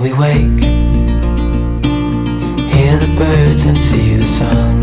we wake, hear the birds and see the sun.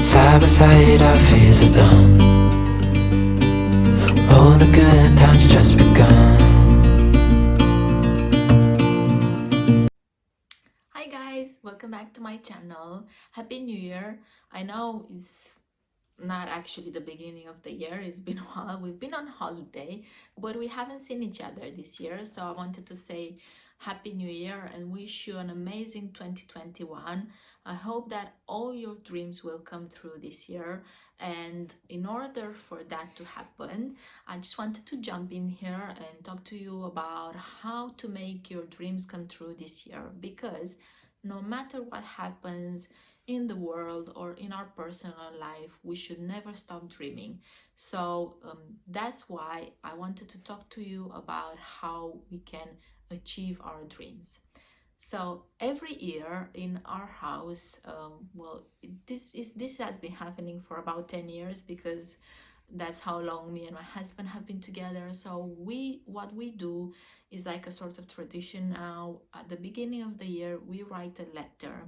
Side by side our fears are done. All the good times just begun. Hi guys, welcome back to my channel. Happy New Year. I know it's not actually the beginning of the year, it's been a while. We've been on holiday, but we haven't seen each other this year. So I wanted to say Happy New Year and wish you an amazing 2021. I hope that all your dreams will come true this year. And in order for that to happen, I just wanted to jump in here and talk to you about how to make your dreams come true this year, because no matter what happens in the world or in our personal life, we should never stop dreaming. So that's why I wanted to talk to you about how we can achieve our dreams. So every year in our house, this has been happening for about 10 years, because that's how long me and my husband have been together. So what we do is like a sort of tradition now. At the beginning of the year, we write a letter,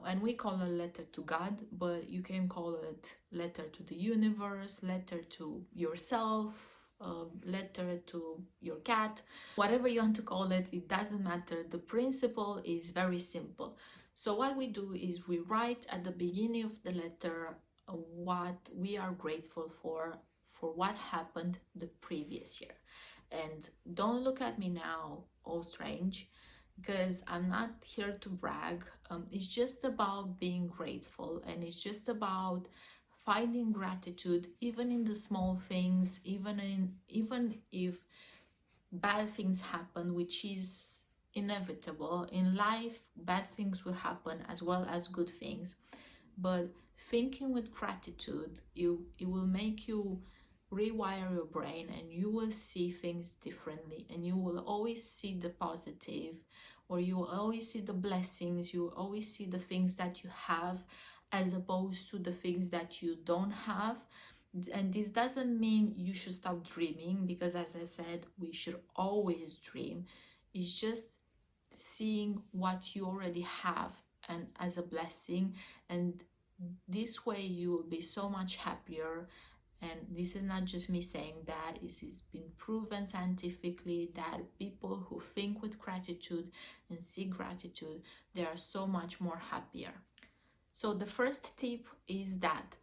and we call a letter to God, but you can call it letter to the universe, letter to yourself, letter to your cat, whatever you want to call it, it doesn't matter. The principle is very simple. So what we do is we write at the beginning of the letter what we are grateful for what happened the previous year. And don't look at me now all strange, because I'm not here to brag. It's just about being grateful, and it's just about finding gratitude even in the small things, even if bad things happen, which is inevitable in life. Bad things will happen as well as good things, but thinking with gratitude, it will make you rewire your brain, and you will see things differently, and you will always see the positive, or you will always see the blessings, you will always see the things that you have as opposed to the things that you don't have. And this doesn't mean you should stop dreaming, because as I said, we should always dream. It's just seeing what you already have and as a blessing, and this way you will be so much happier. And this is not just me saying that, it has been proven scientifically that people who think with gratitude and see gratitude, they are so much more happier. So the first tip is that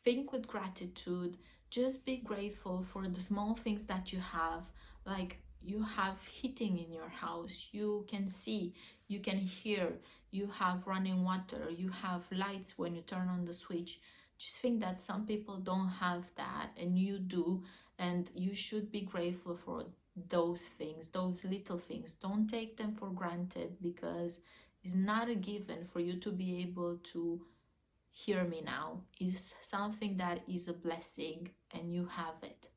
think with gratitude. Just be grateful for the small things that you have, like you have heating in your house, you can see, you can hear, you have running water, you have lights when you turn on the switch. Just think that some people don't have that and you do, and you should be grateful for those things, those little things. Don't take them for granted, because it's not a given for you to be able to hear me now. It's something that is a blessing and you have it.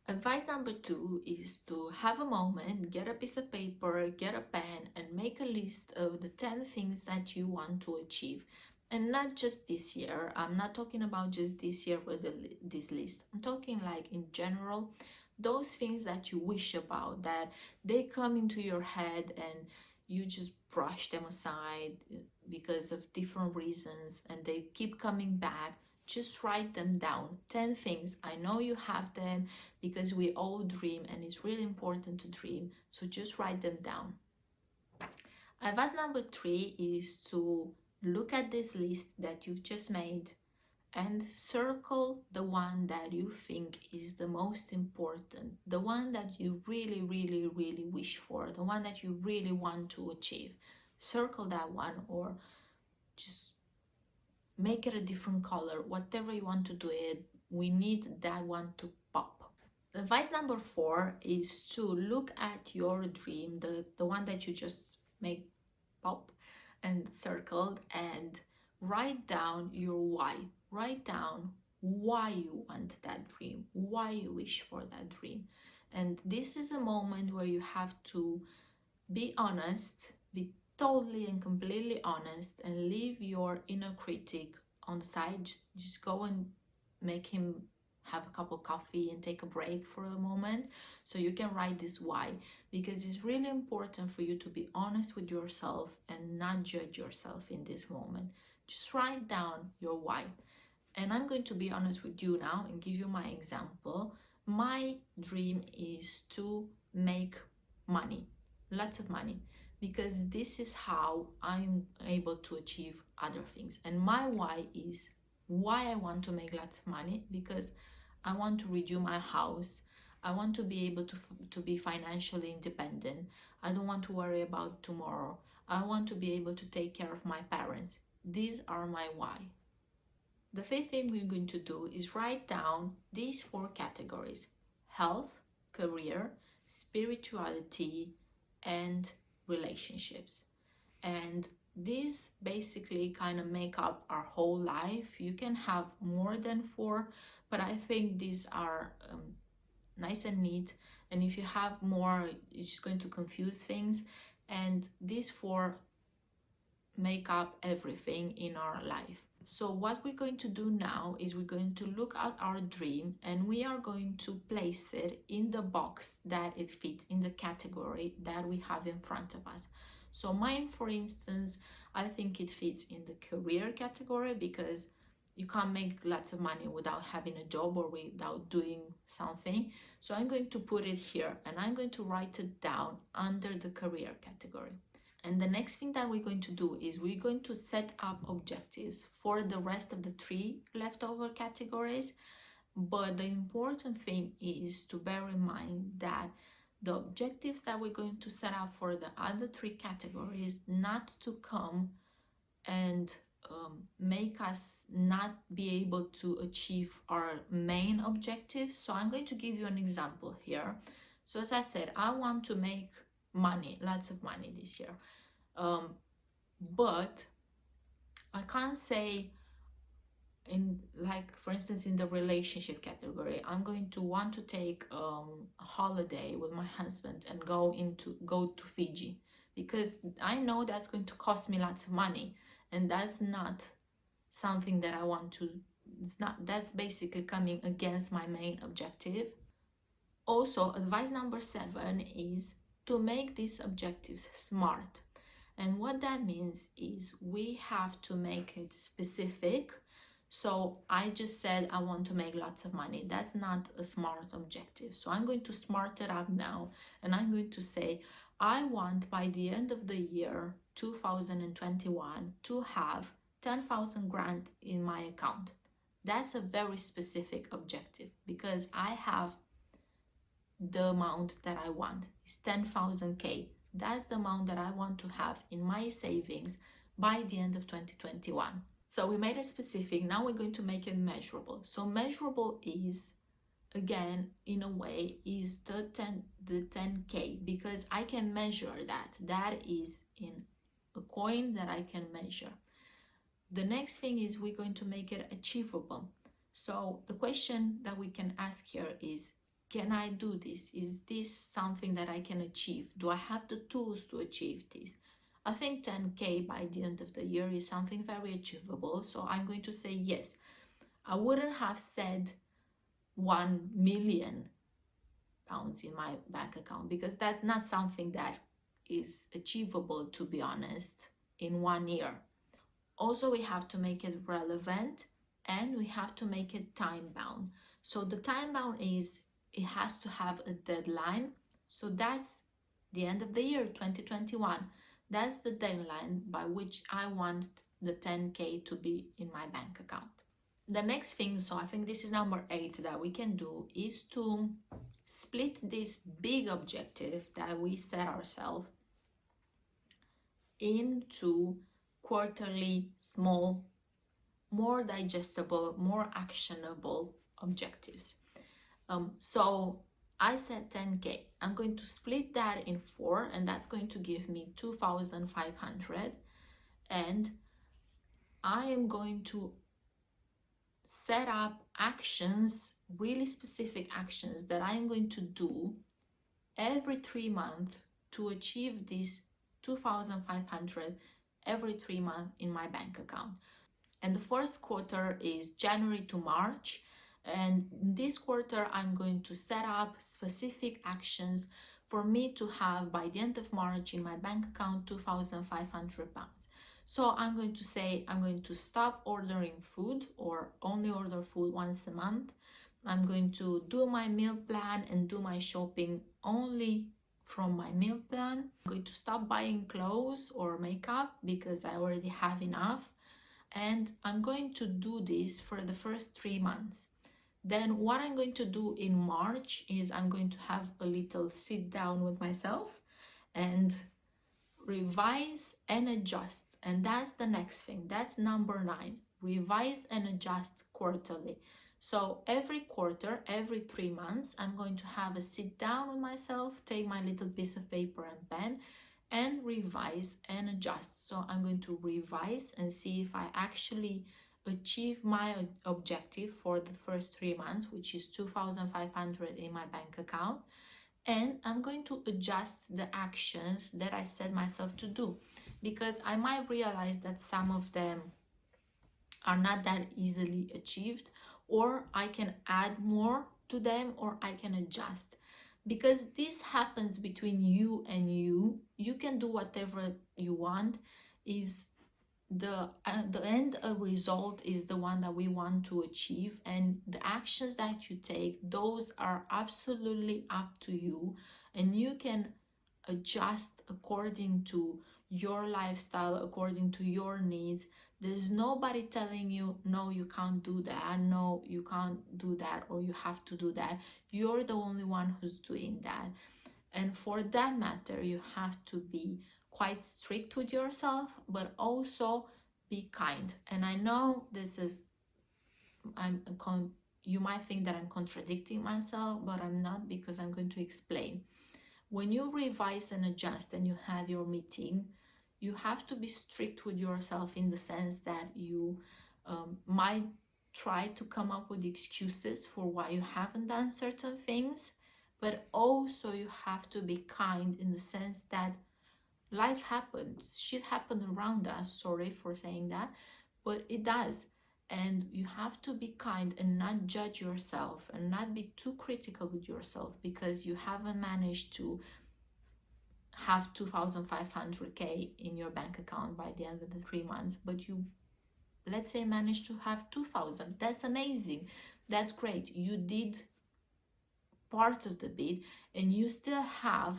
Advice number 2 is to have a moment, get a piece of paper, get a pen, and make a list of the 10 things that you want to achieve. And not just this year. I'm not talking about just this year with this list. I'm talking like in general, those things that you wish about, that they come into your head and you just brush them aside because of different reasons, and they keep coming back. Just write them down. 10 things. I know you have them, because we all dream and it's really important to dream. So just write them down. Advice number 3 is to look at this list that you've just made and circle the one that you think is the most important, the one that you really, really, really wish for, the one that you really want to achieve. Circle that one, or just make it a different color, whatever you want to do it. We need that one to pop. Advice number 4 is to look at your dream, the one that you just make pop and circled, and write down your why. Write down why you want that dream, why you wish for that dream. And this is a moment where you have to be honest, be totally and completely honest, and leave your inner critic on the side. Just go and make him have a cup of coffee and take a break for a moment. So you can write this why, because it's really important for you to be honest with yourself and not judge yourself in this moment. Just write down your why. And I'm going to be honest with you now and give you my example. My dream is to make money, lots of money, because this is how I'm able to achieve other things. And my why is why I want to make lots of money, because I want to redo my house. I want to be able to be financially independent. I don't want to worry about tomorrow. I want to be able to take care of my parents. These are my why. The fifth thing we're going to do is write down these 4 categories: health, career, spirituality, and relationships. And these basically kind of make up our whole life. You can have more than 4, but I think these are nice and neat. And if you have more, it's just going to confuse things. And these 4 make up everything in our life. So what we're going to do now is we're going to look at our dream and we are going to place it in the box that it fits, in the category that we have in front of us. So mine, for instance, I think it fits in the career category, because you can't make lots of money without having a job or without doing something. So I'm going to put it here and I'm going to write it down under the career category. And the next thing that we're going to do is we're going to set up objectives for the rest of the 3 leftover categories. But the important thing is to bear in mind that the objectives that we're going to set up for the other 3 categories not to come and make us not be able to achieve our main objectives. So I'm going to give you an example here. So as I said, I want to make money, lots of money this year. But I can't say, in, like, for instance, in the relationship category, I'm going to want to take a holiday with my husband and go to Fiji, because I know that's going to cost me lots of money, and that's not something that I want to. That's basically coming against my main objective. Also, advice number 7 is to make these objectives SMART. And what that means is we have to make it specific. So I just said I want to make lots of money. That's not a SMART objective. So I'm going to smart it up now, and I'm going to say I want by the end of the year 2021 to have 10,000 grand in my account. That's a very specific objective, because I have the amount that I want is 10,000K. That's the amount that I want to have in my savings by the end of 2021. So we made it specific. Now we're going to make it measurable. So measurable is, again, in a way, is the 10K, because I can measure that. That is in a coin that I can measure. The next thing is we're going to make it achievable. So the question that we can ask here is, can I do this? Is this something that I can achieve? Do I have the tools to achieve this? I think 10K by the end of the year is something very achievable. So I'm going to say yes. I wouldn't have said 1 million pounds in my bank account, because that's not something that is achievable, to be honest, in 1 year. Also, we have to make it relevant and we have to make it time bound. So the time bound is, it has to have a deadline. So that's the end of the year 2021. That's the deadline by which I want the 10K to be in my bank account. The next thing, so I think this is number 8 that we can do, is to split this big objective that we set ourselves into quarterly, small, more digestible, more actionable objectives. So I said 10K. I'm going to split that in 4, and that's going to give me 2,500. And I am going to set up actions, really specific actions that I am going to do every 3 months to achieve this 2,500 every 3 months in my bank account. And the first quarter is January to March, And this quarter, I'm going to set up specific actions for me to have by the end of March in my bank account £2,500. So I'm going to say I'm going to stop ordering food or only order food once a month. I'm going to do my meal plan and do my shopping only from my meal plan. I'm going to stop buying clothes or makeup because I already have enough. And I'm going to do this for the first 3 months. Then what I'm going to do in March is I'm going to have a little sit down with myself and revise and adjust. And that's the next thing. That's number 9. Revise and adjust quarterly. So every quarter, every 3 months, I'm going to have a sit down with myself, take my little piece of paper and pen, and revise and adjust. So I'm going to revise and see if I actually achieve my objective for the first 3 months, which is 2,500 in my bank account. And I'm going to adjust the actions that I set myself to do, because I might realize that some of them are not that easily achieved, or I can add more to them, or I can adjust. Because this happens between you and you. You can do whatever you want. Is the end result is the one that we want to achieve, and the actions that you take, those are absolutely up to you, and you can adjust according to your lifestyle, according to your needs. There's nobody telling you, no, you can't do that, no, you can't do that, or you have to do that. You're the only one who's doing that. And for that matter, you have to be quite strict with yourself, but also be kind. And I know this is, you might think that I'm contradicting myself, but I'm not, because I'm going to explain. When you revise and adjust and you have your meeting, you have to be strict with yourself in the sense that you might try to come up with excuses for why you haven't done certain things, but also you have to be kind in the sense that life happens, shit happens around us. Sorry for saying that, but it does. And you have to be kind and not judge yourself and not be too critical with yourself because you haven't managed to have 2,500k in your bank account by the end of the 3 months, but you, let's say, managed to have 2,000. That's amazing. That's great. You did part of the bit, and you still have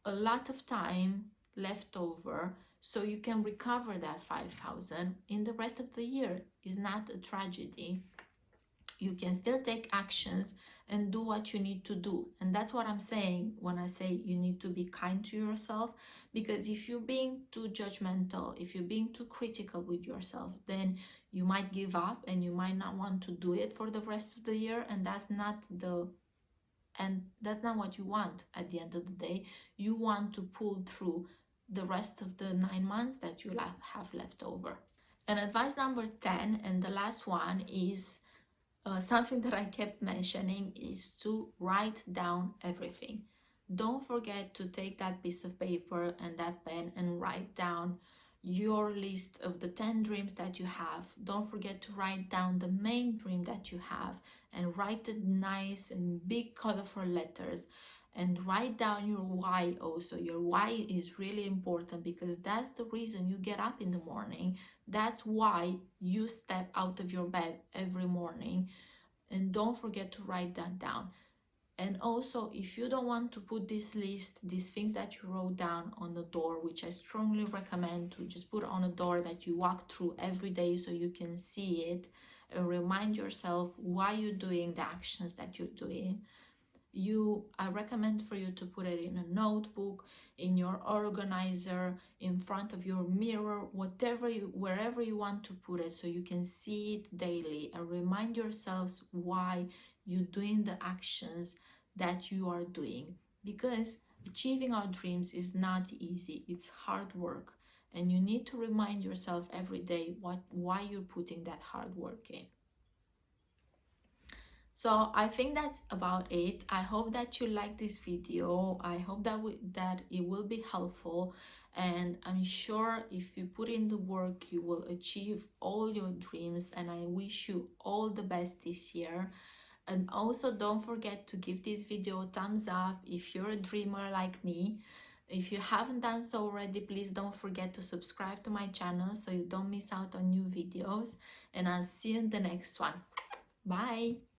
a lot of time left over, so you can recover that 5,000 in the rest of the year. It's not a tragedy. You can still take actions and do what you need to do. And that's what I'm saying when I say you need to be kind to yourself, because if you're being too judgmental, if you're being too critical with yourself, then you might give up and you might not want to do it for the rest of the year, and that's not what you want. At the end of the day, you want to pull through the rest of the 9 months that you have left over. And advice number 10, and the last one, is something that I kept mentioning, is to write down everything. Don't forget to take that piece of paper and that pen and write down your list of the 10 dreams that you have. Don't forget to write down the main dream that you have and write it nice and big colorful letters. And write down your why also. Your why is really important, because that's the reason you get up in the morning. That's why you step out of your bed every morning. And don't forget to write that down. And also, if you don't want to put this list, these things that you wrote down, on the door, which I strongly recommend to just put on a door that you walk through every day so you can see it and remind yourself why you're doing the actions that you're doing. I recommend for you to put it in a notebook, in your organizer, in front of your mirror, wherever you want to put it, so you can see it daily and remind yourselves why you're doing the actions that you are doing. Because achieving our dreams is not easy, it's hard work, and you need to remind yourself every day why you're putting that hard work in. So I think that's about it. I hope that you like this video. I hope that it will be helpful, and I'm sure if you put in the work you will achieve all your dreams, and I wish you all the best this year. And also don't forget to give this video a thumbs up if you're a dreamer like me. If you haven't done so already, please don't forget to subscribe to my channel so you don't miss out on new videos, and I'll see you in the next one. Bye.